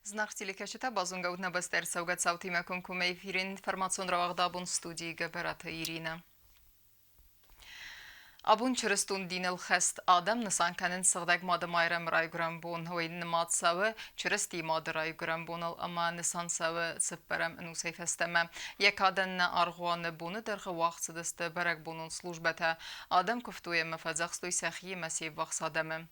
Знак телекашита базунга утна бастер саугат саути макун куме эфирин информацион равагдабун студии габарата Ирина. Абун чырыстун динел хест адам нысанканын сығдаг мады майрам райгурам бун хуин нымат савы чырысти мады райгурам бунал ама нысан савы сыппарам нусай фестеме. Якадан аргуаны буны дырғы вақсыдысты барак бунун службата адам куфтуя мафадзақстой сахи масив вақсадамы.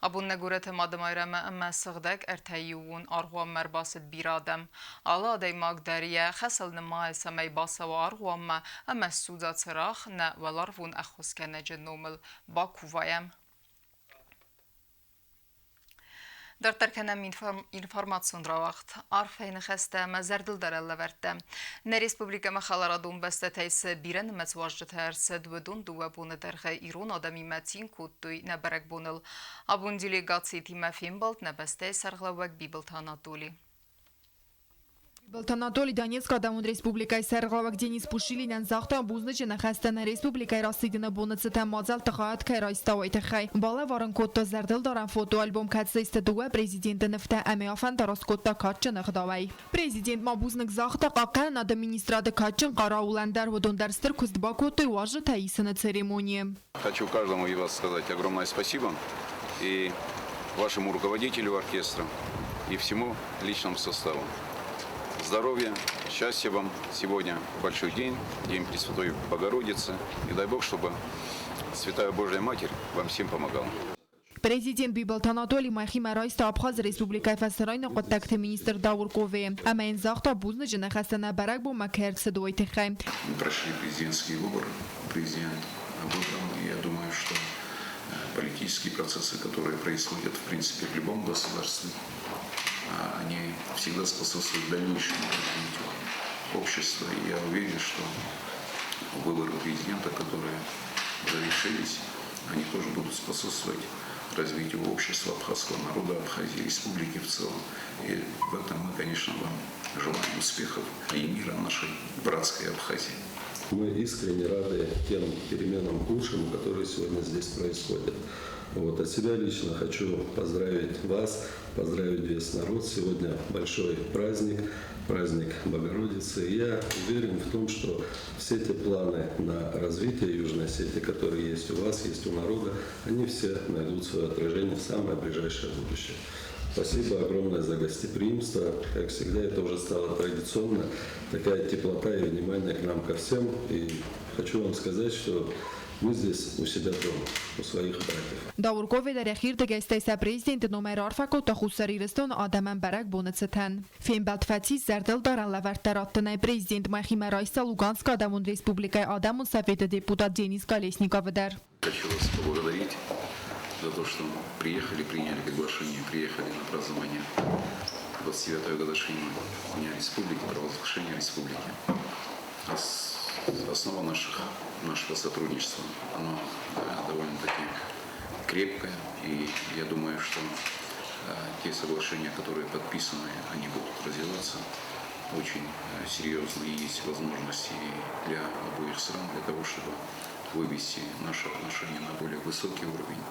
Абун нагураты мады майрамы ама сығдаг әртайюун аргуан мәрбасыд bir адам. Ала адай магдария хасал нымай самай басава аргуанма ама суда цырах на валарвун ахускана جنومل باکووایم. در ترکنم اینفورماسیون را وقت عرفین خسته مزردل در اللورده. نریسپوبلیک مخالرادون بسته تیس بیرن متواجد هرس دودون دو بونه درخه ایران آدمی متین کودوی نبرک بونل. ابون دیلیگاتی تیم فیمبالت نبسته سرغلوک بیبلتانا دولی. Анатолий Донецк адамун республикай сарғлавак Денис Пушилинен захта обузначена хастана республикай расидина бонацета мазал тахаат кайрайставай тахай. Бала варан котта зардыл даран фотоальбом катса истадуа президента нефта амиафан тарас котта катчын хдавай. Президент мабузнак захта қаққан администрада катчын қарауландар водондарстыр куздба котты важы таисына церемонии. Хочу каждому из вас сказать огромное спасибо и вашему руководителю оркестра и всему личному составу. Здоровья, счастья вам сегодня большой день, День Пресвятой Богородицы. И дай Бог, чтобы Святая Божья Матерь вам всем помогала. Президент Бибалт Анатолий Махима Райста Абхаз Республикай Фасарайна контакт министр Дауркове. Амин захта бузна жена хасана барак бу макерс дуайтехай. Прошли президентские выборы. Президент выбрал. И я думаю, что политические процессы, которые происходят в принципе в любом государстве, они всегда способствуют дальнейшему развитию общества. И я уверен, что выборы президента, которые завершились, они тоже будут способствовать развитию общества абхазского народа, Абхазии, республики в целом. И в этом мы, конечно, вам желаем успехов и мира нашей братской Абхазии. Мы искренне рады тем переменам к лучшему, которые сегодня здесь происходят. Вот, от себя лично хочу поздравить вас, поздравить весь народ. Сегодня большой праздник, праздник Богородицы. И я уверен в том, что все те планы на развитие Южной Осетии, которые есть у вас, есть у народа, они все найдут свое отражение в самое ближайшее будущее. Спасибо огромное за гостеприимство. Как всегда, это уже стало традиционно. Такая теплота и внимание к нам ко всем. И хочу вам сказать, что мы здесь у себя дома, у своих братьев. Дауркове در اخیر دگستیس پرزیدنت نومر آرفاکو تا خوسریرستون آدمان برک بونتستن. فیلم بلتفتی زردل دارن لورتراتنه پرزیدنت مخیم رایسا لوگانسک آدمون республикай آدمون سفید депутат Денис Колесников در. Хочу вас поблагодарить за то, что приехали, приняли приглашение, приехали на празднование 29-й годовщины Дня Республики, провозглашения Республики. Основа нашего сотрудничества, оно довольно-таки крепкое, и я думаю, что те соглашения, которые подписаны, они будут развиваться очень серьезно, и есть возможности для обоих стран для того, чтобы вывести наши отношения на более высокий уровень,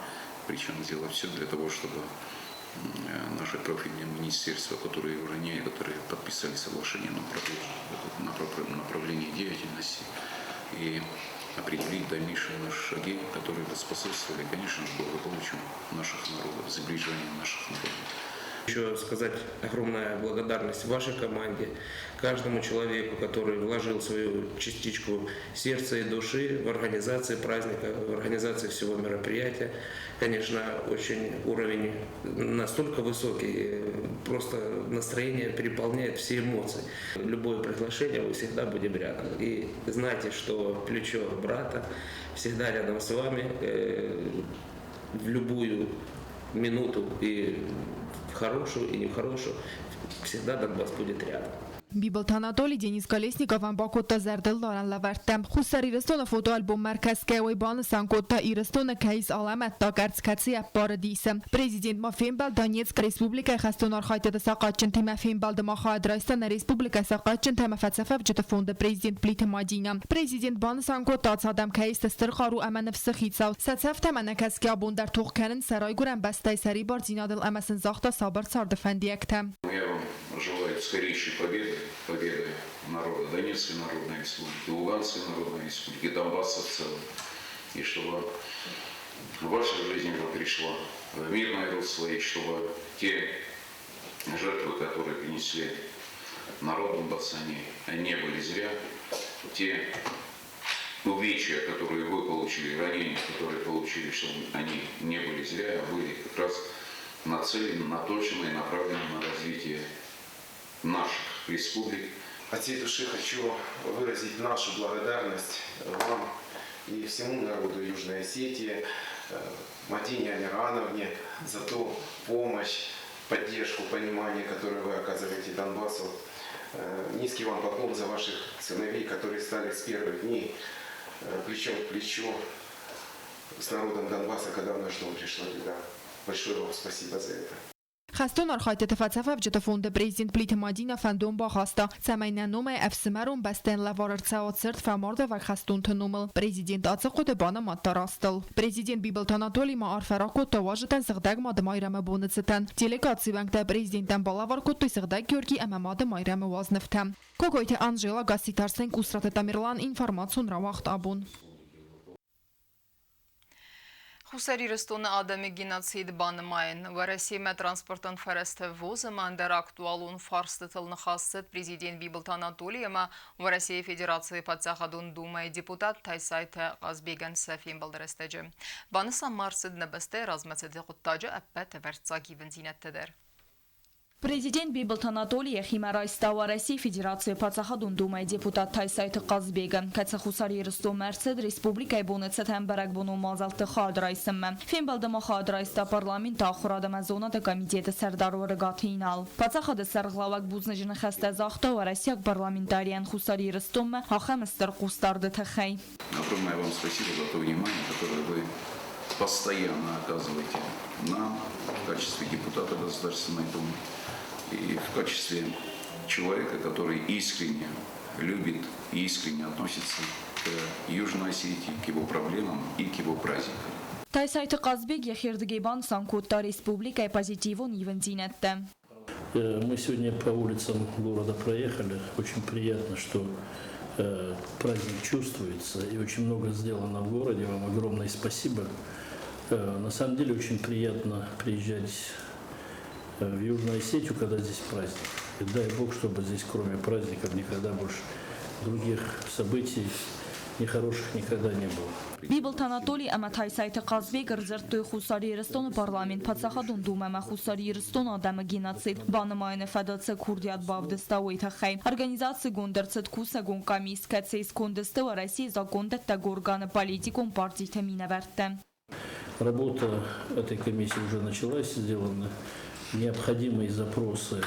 причем сделать все для того, чтобы наши профильные министерства, которые уже некоторые подписали соглашение на направление деятельности и определить дальнейшие наши шаги, которые бы способствовали, конечно, благополучию наших народов, сближению наших народов. Еще сказать огромная благодарность вашей команде, каждому человеку, который вложил свою частичку сердца и души в организации праздника, в организации всего мероприятия. Конечно, очень уровень настолько высокий, просто настроение переполняет все эмоции. Любое приглашение, мы всегда будем рядом. И знайте, что плечо брата всегда рядом с вами в любую минуту, и в хорошую, и не в хорошую, всегда Донбасс будет рядом. Bibel Anatoli Denis Kolesnikov am Bakota Zerdel دارن لورتم خسری رستون فوتو آلبوم مرکز که وی بان سانکوتا ایرستون کیس علامت تا گرز کسی بار دیسم پرزیدنت ما فیم بال دانیتسک ریسپوبلیکا خستونار خایت ساقاچن تیم فیم بال دما خواهد رایستن ریسپوبلیکا ساقاچن تیم فلسفه وجد فوند پرزیدنت بلیت مادینا پرزیدنت بان سانکوتا صادم کیس تسترخارو اما نفس خیتساو ستصفت من کس که آبون در توخ کنن سرای گورن بسته سری بار زینادل امسن زاختا صابر ساردفندیکتم Желаю скорейшей победы народа Донецкой Народной Республики, Луганской Народной Республики, Донбасса в целом. И чтобы ваша жизнь уже перешла в мирное русло, и чтобы те жертвы, которые принесли народ Донбасса, они не были зря. Те увечья, которые вы получили, ранения, которые получили, чтобы они не были зря, а были как раз нацелены, наточены и направлены на развитие наших республик. От всей души хочу выразить нашу благодарность вам и всему народу Южной Осетии, Мадине Амирановне за ту помощь, поддержку, понимание, которое вы оказываете Донбассу. Низкий вам поклон за ваших сыновей, которые стали с первых дней плечом к плечу с народом Донбасса, когда в наш дом пришла беда. Большое вам спасибо за это. خستونار خایت تفلسفه وجد فوند پرزیدنت بلیت مادینا فندوم با خاستا سمین نوم افسمرون بستن لوارر ساعت سرت فمارده و خستون تنومل پرزیدنت آتس خود بانه ماتا راستل پرزیدنت بیبل تاناتولی ما آرفراکو تواجدن زغدگ ماده مایرم بونتستن دیلیگاتسی بانکتا پرزیدنتن بالاوار کتوی زغدگ گیورکی اما ماده مایرم وازنفتم کوگویت انجیلا گاسیتارسنگ اسرات تامیرلان اینفارماسیون را وقت آبون خسری رستون آدم گیناتسید بانماین و رسیم ترانسپورتن فرست ووز من در اکتوالون فارستتل نخواست پرزیدنت بیبل تاناتولی ما و رسی فدراسیون پادزاخدون دومای دیپوتات تایسایت قازبیگن سفیم بلدرستجه بانسان مارسد نبسته رازمتسد قطاجه اپت ورتساکی ونزینت تدر Президент Библ Анатолий Химарайста ва России Федерации Пацахадун думай депутат Тайсайт Казбеган Кацахусари Русту Мерсед Республика Ибунецет Хемберек Буну Мазалты Хадрайсым Фимбалдама Хадрайста парламент Ахурадама Зоната комитета Сардару Регатинал Пацахады Сарглавак Бузнажин Хаста Захта ва Россия парламентариан Хусари Рустум Хахамстер Кустарды Тахай. Огромное вам спасибо за то внимание, которое вы постоянно оказываете нам в качестве депутата Государственной Думы и в качестве человека, который искренне любит и искренне относится к Южной Осетии, к его проблемам и к его праздникам. Тайсайты Казбег Яхирдгейбан Санкутта Республика позитивон Ивензинетте. Мы сегодня по улицам города проехали. Очень приятно, что праздник чувствуется и очень много сделано в городе. Вам огромное спасибо. На самом деле очень приятно приезжать в Южную Осетию, когда здесь праздник. И дай Бог, чтобы здесь кроме праздников никогда больше других событий нехороших никогда не было. Библ Анатолий ама Тайсайт Казбег рзертуй Хусари Рестон парламент Пацахадун думама Хусари Рестон адама геноцид банамайне федация Курдиат Бавдеставой Тахай организации Гундерцет Куса Гункамис Кацейс Кондестева России за Гондетта Горгана политикум партии Таминаверте. Работа этой комиссии уже началась, сделаны необходимые запросы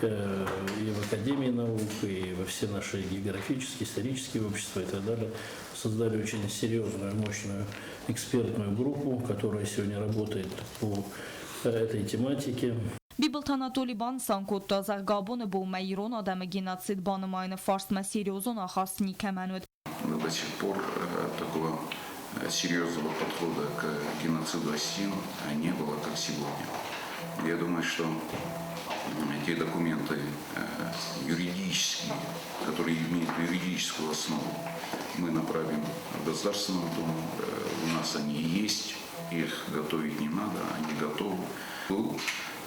и в Академии наук, и во все наши географические, исторические общества и так далее. Создали очень серьезную, мощную экспертную группу, которая сегодня работает по этой тематике. Библ Анатолий Бан Санкутта Заргабоны был Майрон Адама геноцид банамайна фарсма серьезно ахасни каманует. До сих пор такого серьезного подхода к геноциду осетин не было, как сегодня. Я думаю, что те документы юридические, которые имеют юридическую основу, мы направим в Государственную Думу. У нас они есть, их готовить не надо, они готовы.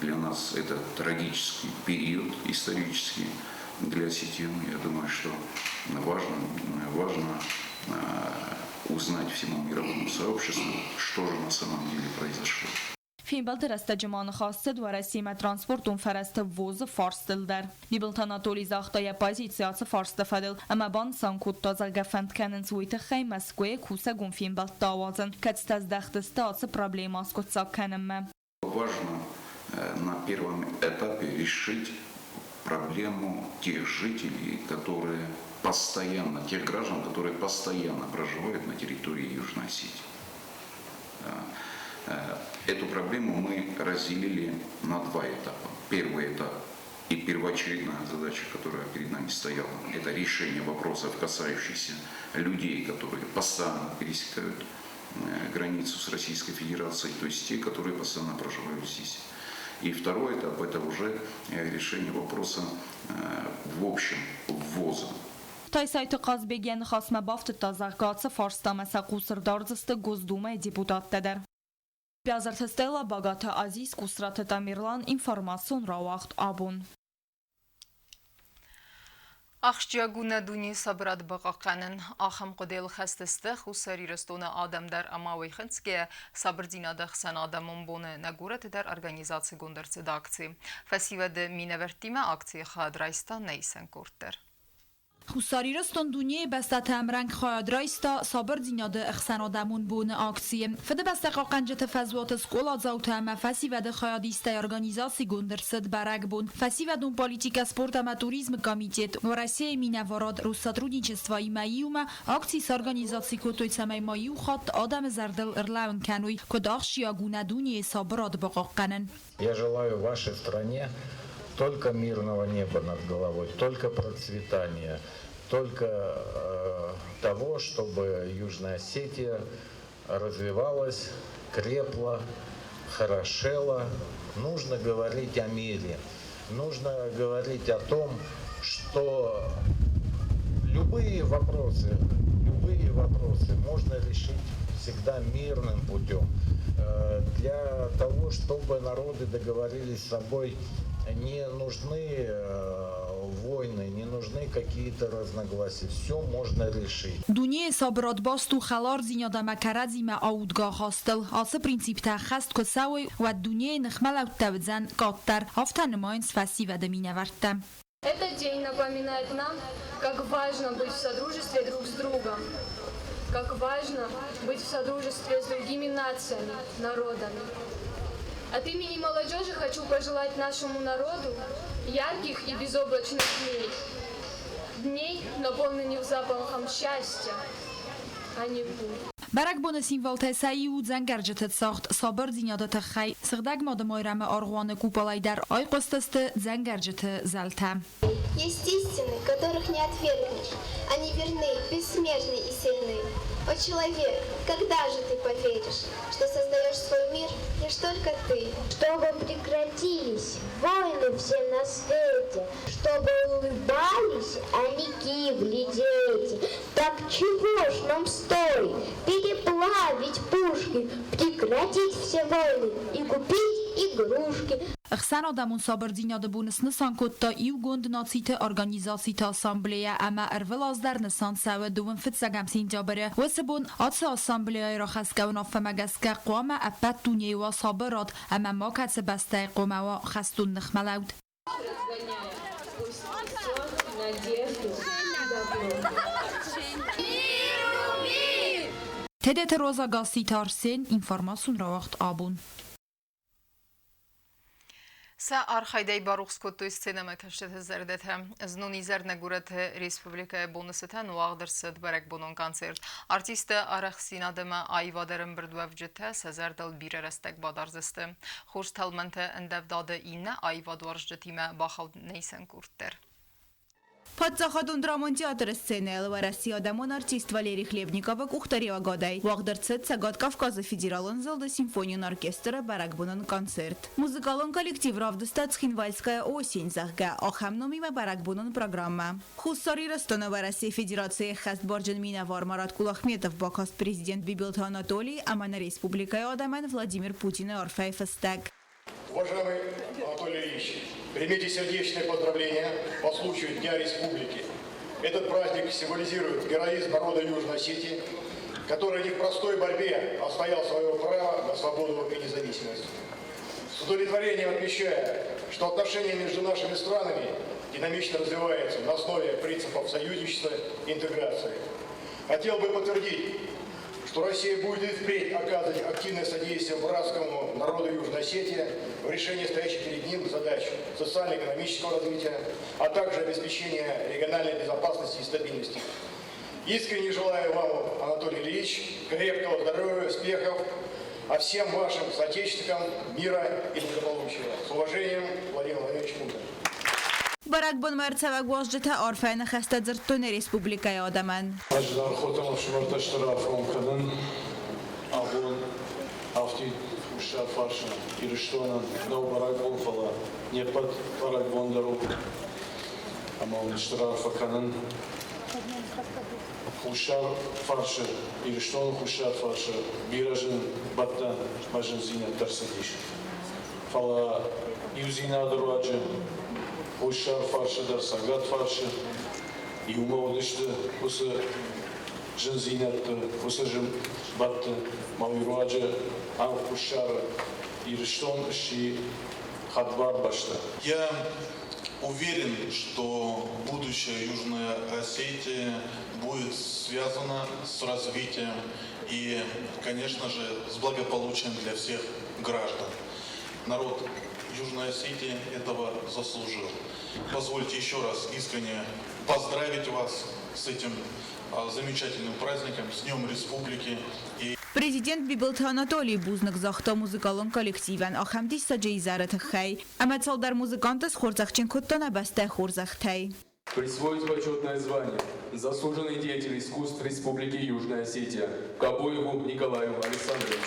Для нас это трагический период исторический для осетин. Я думаю, что важно узнать всему мировому сообществу, что же на самом деле произошло. فیلم درسته جمان خواست و رسیم ترانسپورتون فرست ووز فارستل در بیبل تاناتولی زاختای پازیتسیات فارست فدل اما بان سانکوت تازل گفند کنن سویت خی مسکوی کوسه گون فیلم بلت داوازن کتستاز دختستاز проблема скотса کنم. Важно на первом этапе решить проблему тех жителей, которые постоянно, тех граждан, которые постоянно проживают на территории Южной Осетии. Эту проблему мы разделили на два этапа. Первый этап и первоочередная задача, которая перед нами стояла, это решение вопросов, касающихся людей, которые постоянно пересекают границу с Российской Федерацией, то есть те, которые постоянно проживают здесь. И второй этап – это уже решение вопроса в общем ввоза. Тайсайты Қазбеген хасма бафты тазаркацы фарстамаса кусырдардысты Госдумай депутаттадыр. Бязарты Стелла Багаты Азиз Кусраты Тамирлан информацион рауахт абун. Ахшджагуна дуни сабрат бақақанын ахам қудел хастысты хусари растона адамдар амауихынске сабрдинадық сан адамын боны нагурат дар организации гондарцы да акции. Фасивады минавертиме акции хадрайстан нейсен курттер. Хусариристон دنیای بسته امرنگ خواهد رایستا صابر دیناده اخسان آدمون بون آکسیه فده بسته قاقنجت فزوات سکولات زوت همه فسی وده خواهد ایسته ارگانیزاسی گندرسد برگ بون فسی ودون پالیتیکا سپورت همه توریزم کامیتیت و رسیه مینواراد رو сотрудничества ماییومه آکسی سارگانیزاسی کتوی سمای ماییو خط آدم زردل ارلاون کنوی کداخشی آگونه دنیای صابرات بقاقنن. Я желаю вашей стране только мирного неба над головой, только процветания, только того, чтобы Южная Осетия развивалась, крепла, хорошела. Нужно говорить о мире, нужно говорить о том, что любые вопросы можно решить всегда мирным путем. Для того, чтобы народы договорились с собой, не нужны войны, не нужны какие-то разногласия. Все можно решить. دنیای صابرات باستو خلار زیاده مکردی ما آودگاه هستل. آسه پرینسیپ تخست کساوی و دنیای نخمل و توزن کاتر هفتن ماینس فسی و دمینه ورده. Этот день напоминает нам, как важно быть в содружестве друг с другом, как важно быть в содружестве с другими нациями, народами. От имени молодежи хочу пожелать нашему народу ярких и безоблачных дней. Дней, наполненных запахом счастья, а не бурь. برگ بون سیموال تسایی و زنگرجت ساخت صابر زیادت خی سخدگ مادمایرم آرغوان کوپالای در آی قستست زنگرجت زلته. Есть истины, которых не отвергнешь. Они верны, бессмертны и сильны. О человек, когда же ты поверишь, что создаешь свой мир лишь только ты? Чтобы прекратились войны все на свете, чтобы улыбались, а не кивли дети. Так чего ж нам стоит переплавить пушки, прекратить все войны и купить игрушки? اخسان آدمون صابر زیاده بونس نسان کد تا ایو گند ناتیت ارگانیزاسی تا اسامبلیه اما ارولاز در نسان سوه دوون فت سگم سینجا بره و سبون آتس اسامبلیه را خسکه و نافه مگسکه قوام اپت دونیه و صابرات اما ما کتس بسته قومه و خستون نخملود. تدت روزا گاسی تارسین اینفارماسون را وقت آبون. سا архайдай барухското сценама каштет зардете знуни зернегурет республика бонусетен уагдырсыд барак бонон концерт артиста арахсинадема айвадерым бирдвевжете сезердал биререстек бадарзысты хош талменте эндевдады ине айвадваржетиме бахал нейсен курттер. Подзаходун драмон театр сцены ЛВРС адамон артист Валерий Хлебникова кухтарева годай. Вагдырцет сагат Кавказа федералын залда симфонион оркестра баракбунын концерт. Музыкалон коллектив равдыста Цхинвальская осень захга ахамномима баракбунын программа. Хуссари Ростона ВРС Федерации хаст борджен минавар Марат Кулахметов бакаст президент Бибилта Анатолий, а на республика адамен Владимир Путин и Орфей Фестек. Уважаемый Анатолий Ильич, примите сердечные поздравления по случаю Дня Республики. Этот праздник символизирует героизм народа Южной Осетии, который не в простой борьбе отстоял свое право на свободу и независимость. С удовлетворением отмечаю, что отношения между нашими странами динамично развиваются на основе принципов союзничества и интеграции. Хотел бы подтвердить, что Россия будет и впредь оказывать активное содействие братскому народу Южной Осетии в решении стоящих перед ним задач социально-экономического развития, а также обеспечения региональной безопасности и стабильности. Искренне желаю вам, Анатолий Ильич, крепкого здоровья, успехов, а всем вашим соотечественникам мира и благополучия. С уважением, Владимир Владимирович Путин. Баракбон мерцевак вожжета орфайна хастадзыртуны республикай адаман. Аждар хотам шмарташтара фронкадан абон авти ушат фарша ирштонан дау баракбон фала непат баракбон дару амон штара факанан хушар фарша ирштон хушар фарша биражин батта мажин зина тарсадиш фала юзина даруаджи хушар фарша дар сагат фарша и умовниште усы жин зинатты усы жин батты мавируаджи ан хушар ирштон ши хадбар башта. Я уверен, что будущее Южной Осетии будет связано с развитием и, конечно же, с благополучием для всех граждан. Народ Южной Осетии этого заслужил. Позвольте еще раз искренне поздравить вас с этим замечательным праздником, с Днем Республики. Президент Бибилта Анатолий Бузник захта музыкалон коллективен ахамдис саджей зарат хай. Амацалдар музыкантас хорзахчин куттана басте хорзахтай. Присвоить почетное звание заслуженный деятель искусств Республики Южная Осетия Кобоеву Николаю Александровичу.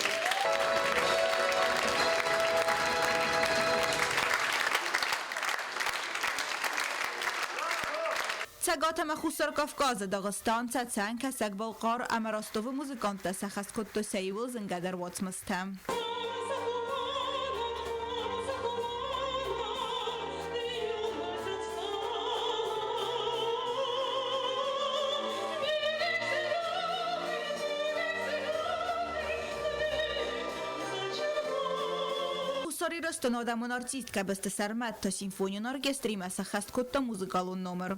Цагатам خسر کافکاز داغستان تسان کسک بالقار امراستو موزیکانت سخت کت سیول زنگدر واتمستم. خساری رستن آدمون آرتیست که بست سرمت تا سیمفونیون ارکستری مسخست کت موزیکالون نمر.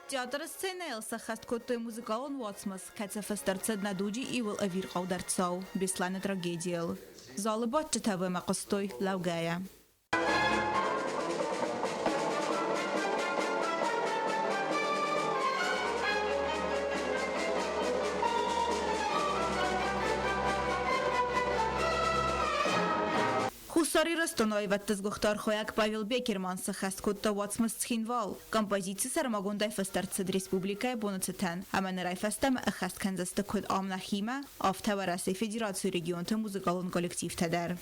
Театр сцены Элса хаст коттой музыкалон Ватсмас, каца фастерцед на дуджи и выл авир қаударцау, бесланы трагедиел. Залы батчы тавы мақыстой лаугая. Хусари Ростоной ваттыз гухтар хояк Павел Бекерман сахаст котта Ватсмас цхинвал. Композиция сармагундай фастерцед республикай бонуцетан. Аманерай фастам ахаст канзаста код амна хима, автовараси Федерацию регионта музыкалон коллектив тадар.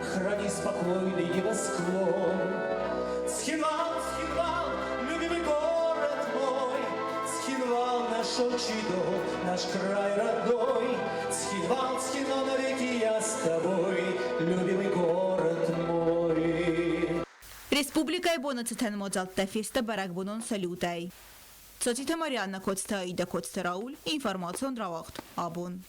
Храни спокойный небосклон. Цхинвал, Цхинвал, любимый город мой. Цхинвал наш отчий дом, наш край родной. Цхинвал, Цхинвал, навеки я с тобой, любимый город мой. Республика и бонуцетан модзалта феста баракбунон салютай. Цотита Марианна Котста и да Котста Рауль, информация он равахт, абон.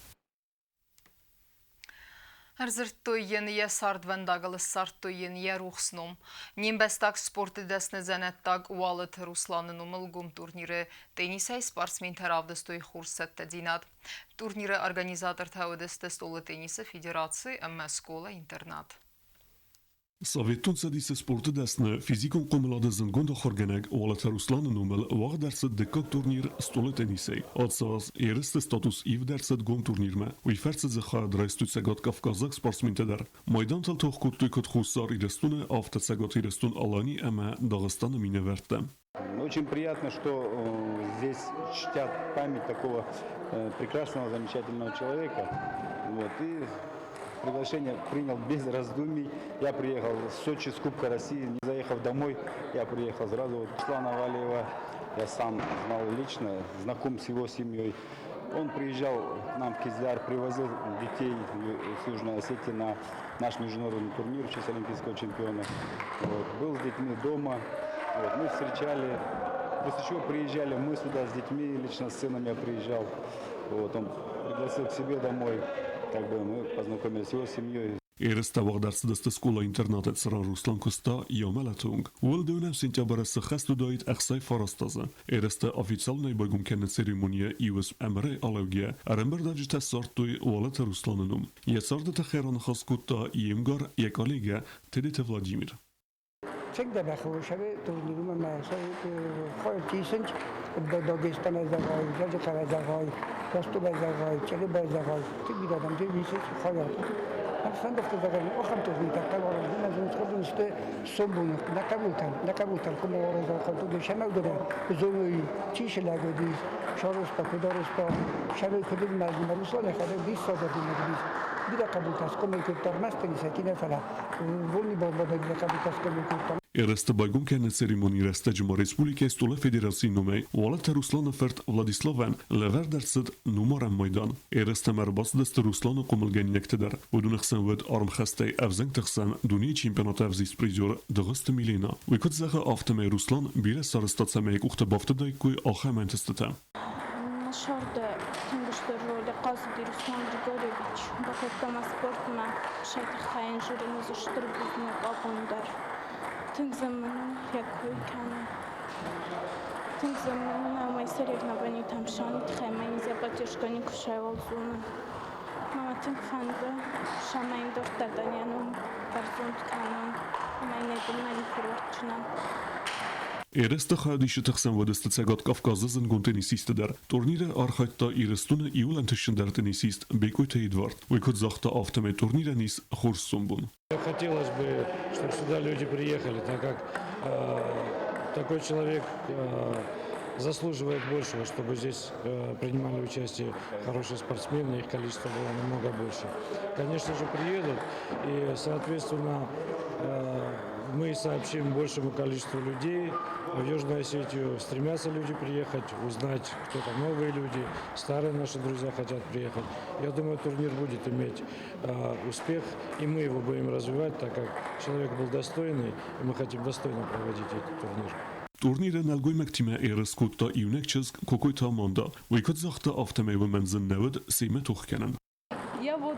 Арзырттойын я сардвендагылы сарттойын я рухсном. Нембестак спорты десне зенеттаг уалыт Русланын умылгум турниры теннисай спортсмен таравдыстой хурсетте динат. Турниры организатор таудысты столы тенниса федерации школа интернат. Советон садисе спорты десне физикон комлады зынгонда хоргенег уалыт Русланын умыл вақ дәрсет декак турнир столы теннисай. Адсаз ересте статус ив дәрсет гом турнирме. Уйферсет зыха драйсту цегат кавказак спортсмен тедер. Майдан тал тох куттуй кот хусар ирестуне авто цегат ирестун алани эме Дагестана мине верте. Очень приятно, что здесь чтят память такого прекрасного, замечательного человека. Вот, и приглашение принял без раздумий. Я приехал с Сочи, с Кубка России. Не заехав домой, я приехал сразу. Вот Руслана Валиева я сам знал лично, знаком с его семьей. Он приезжал к нам в Кизляр, привозил детей с Южной Осетии на наш международный турнир в честь олимпийского чемпиона. Вот, был с детьми дома. Вот, мы встречали, после чего приезжали мы сюда с детьми, лично с сыном я приезжал. Вот, он пригласил к себе домой, как бы мы познакомились с его семьей. Eerste wagdartsdeste skola-internatet sıran Ruslan Kusta yamelatung. ول dönem sentyabrı sıxastu doit axsay farastaza. Eerste oficialnej bojgumkenne ceremoniye iwes emre alevgiye. Aremberdavci tessortuy walet Ruslanınum. Yesardı teheran khas Kutta yemgar yekaliga Tedite Vladimir. Всегда бахушаве турниру масай хойтисенч Дагестан азагай, Казахстан Ростов азагай, Челябі азагай. Тик бидадам же висеч хаят. Арсан дафта загай, охам турнир такталар, назым сходун сте собуну, накабутан кума ораза хату де шамал доре. Зои чишлагоди, шаруспа, кударуспа, шаве кудин мазим, Руслан хаде 20 сада динагдис. Бида кабутас, коме куптар мастени сакине фала. Волни бомбада бида кабутас коме куптар. Eerste bojgumkenne ceremoni restejma Respublike Stole Federacji numej walet Ruslan Fert Vladislaven leverdersid numarem Maydan. Eerste merbas deste Ruslan qumilgen yekteder. Udun xsen wed arm khastay evzen txsen duni championat evzis prizor dغست milena. Wikut zaga afteme Ruslan bile sarıstat semek uxte bafteday kuy alxamentestete. Шарда тингуштер роли Казди Руслан Григорьевич, бахеттама спортма, шайта хайын журин зуштыр бізне қапындар. Тыңзамын, якой каны. Тыңзамын, амай соревнований там шанит, хаймайни запатюшкани кушай олзуны. Мама тыңфанды, шамайын дортарданянум, барзунд канам, амайны дымнани фурварчынам. Eerste hadische txsen wedeste tsegat Kafkazızın gontenisisteder. Turnire archaytta irestune iulantischen tenisist Bekuite Edward. Wikut zachta afteme turnire nis Хорсумбун. Хотелось бы, чтобы сюда люди приехали, так как такой человек заслуживает большего, чтобы здесь принимали участие хорошие спортсмены, их количество было намного больше. Конечно же, приедут, и, соответственно, мы сообщим большему количеству людей. В Южную Осетию стремятся люди приехать, узнать, кто там новые люди, старые наши друзья хотят приехать. Я думаю, турнир будет иметь успех, и мы его будем развивать, так как человек был достойный, и мы хотим достойно проводить этот турнир. Turniren elgojmektime Eres Kutta Ivnekchesk Kokojta Manda. Wikut zachta afteme Womenzen Neved Seyme Tuchkenen. Я вот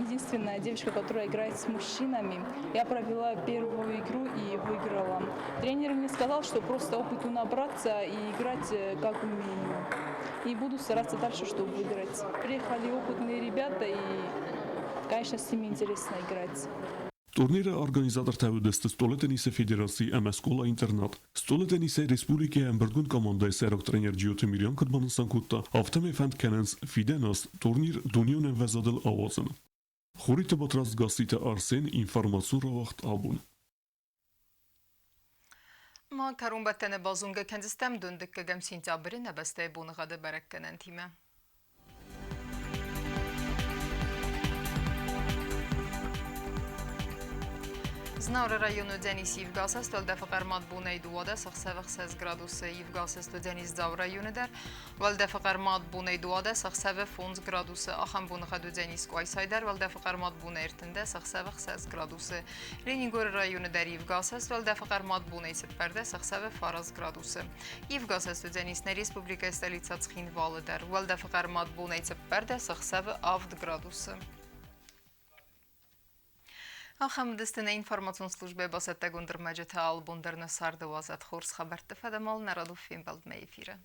единственная девочка, которая играет с мужчинами. Я провела первую игру и выиграла. Тренер мне сказал, что просто опыту набраться и играть как умею. И буду стараться дальше, чтобы выиграть. Приехали опытные ребята и, конечно, с ними интересно играть. Turnire organizator tevudeste Stole Tenise Federacji MS Skola Internat. Stole Tenise Respublike Embergun komanda serok trener Giote Milyon Kutbanın Sankutta. Afteme fend kenens Fidenas turnir Dunionen vezadil avazın. Xurite batraz gasite Arsen informasyon ravaxt abun. ما كرون بتن بازونغ كنزستم دوندك كجم سنتابر نبسته بونغاد بركنن تيمه Znavra rayonu Denis Yivgasas tölde faqarmat bunay duada 6 gradus Yivgasas to Denis Zav rayonu der valde faqarmat bunay duada 6 gradus axam bunğadu Denis Qoysaydar valde faqarmat bunay ertinde 6 gradus Leningor rayonu der Yivgasas valde faqarmat bunay seperde 6 gradus Yivgasas to Denis ne Respublika stolica Tskhinval der valde faqarmat bunay seperde 6 gradus آخام دستن اینفورماسیون سلوجبه باسته گندر مجته آل بندرن سرد وازد خورس خبرت فدمال نرادو فیلم بلد میفیره.